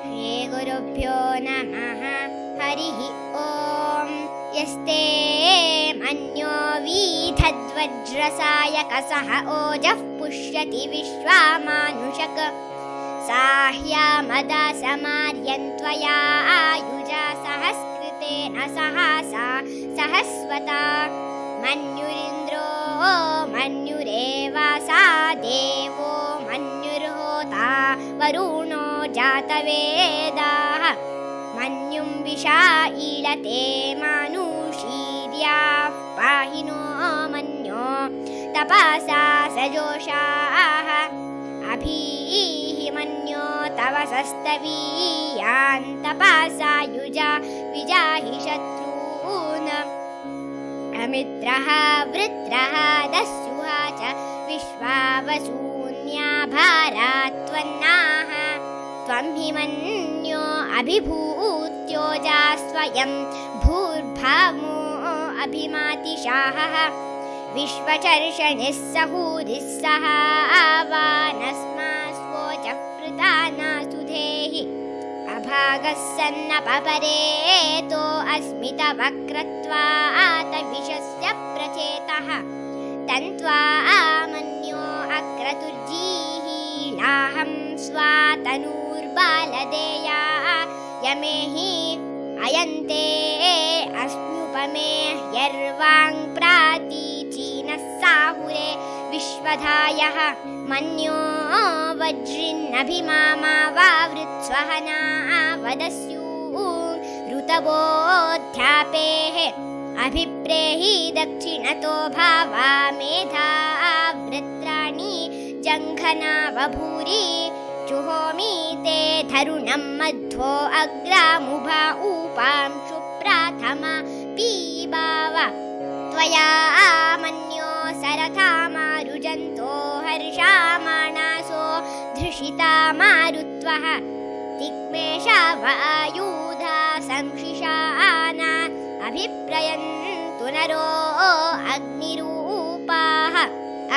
श्रीगुरुभ्यो नमः। हरिः ॐ। यस्ते मन्यो वीथद्वज्रसायकसः ओजः पुष्यति विश्वामानुषक साह्यामदा समार्यन्त्वया आयुजा सहस्कृतेन सहसा सहस्वता मन्युरिन्द्रो मन्युरेवासा देवो मन्युर्होता वरुणो जातवेदाः मन्युं विशा ईळते मानुषीर्याः पाहि नो मन्यो तपसा सजोषाः अभीः मन्यो तव सस्तवीयान् तपसा युजा विजाहि शत्रून् अमित्रः वृत्रः दस्युहा च विश्वावसून्या भारात्वन्नाः त्वं हि मन्यो अभिभूत्योजा स्वयं भूर्भावो अभिमातिशाहः विश्वचर्षणिः सहूरिः सहावानस्मास्वोचः पृतानासुधेहि अभागः सन्नपपरेतो अस्मितवक्रत्वात् विशस्य प्रचेतः तन्त्वा मन्यो अक्रतुर्जीः लाहं स्वातनूर्बालदेया यमेहि अयन्ते अस्म्युपमे यर्वाङ् प्रातीचीनः साहुरे विश्वधायः मन्यो वज्रिन्नभिमामा वावृत्स्वहना वदस्युः ऋतवोऽध्यापेः अभिप्रेहि दक्षिणतो भावा मेधा वृत्राणि जङ्घना वभूरि जुहोमि ते धरुणं मध्वो अग्रामुभा ऊपां शुप्राथमा पीबाव त्वया मन्यो सरथा मारुजन्तो हर्षामाणासो धृषिता मारुत्वः दिग्मेषा वायुधा संशिशाना अभिप्रयन्तु नरो अग्निरूपाः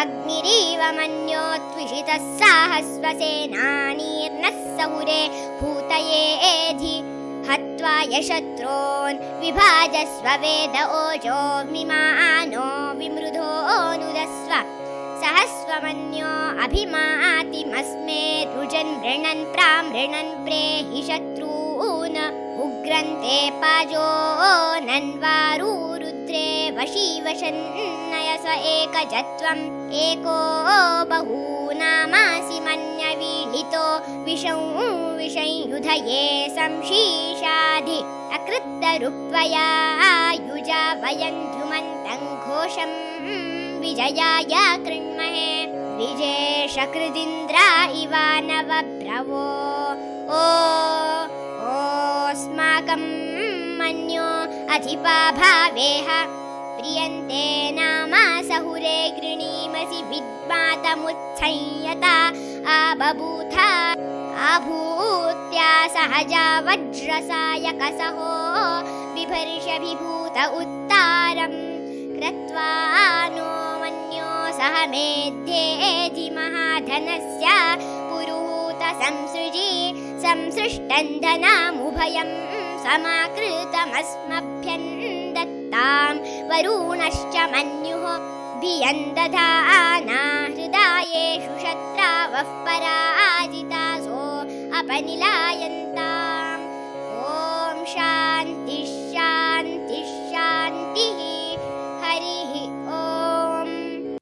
अग्निरीव मन्यो त्विषितः साहस्वसेनानीर्नः सहुरे भूतयेधि हत्वा यशत्रोन् विभाजस्व वेद ओजो विमानो विमृधो नुदस्व सहस्वमन्यो अभिमातिमस्मे रुजन् मृणन् प्रामृणन् प्रेहि शत्रून् उग्रन्ते पाजो नन्वारू रुद्रे वशीवशन्नयस एकजत्वम् एको बहूनामासि मन्यवीळितो विषं विषंयुधये संशीषाधि अकृत्तरुक्त्वया युजा वयं द्युमन्तं घोषं विजयाय कृण्महे विजेशकृदिन्द्रा इवानवब्रवो ओस्माकं मन्यो अधिपा भावेह प्रियन्ते नामा सहुरे गृणीमसि विद्मातमुत्संयता आबभूथा आभूत्या सहजा वज्रसायकसहो बिभर्षभिभूत उत्तारम् कृत्वा नो मन्यो सह मेध्येधि महाधनस्य पुरुहूत संसृजि संसृष्टं धनामुभयं समाकृतमस्मभ्यन्दत्तां वरुणश्च मन्युः भियन्दधाना हृदायेषु शत्रावः पराजितासो अपनिलायन्ता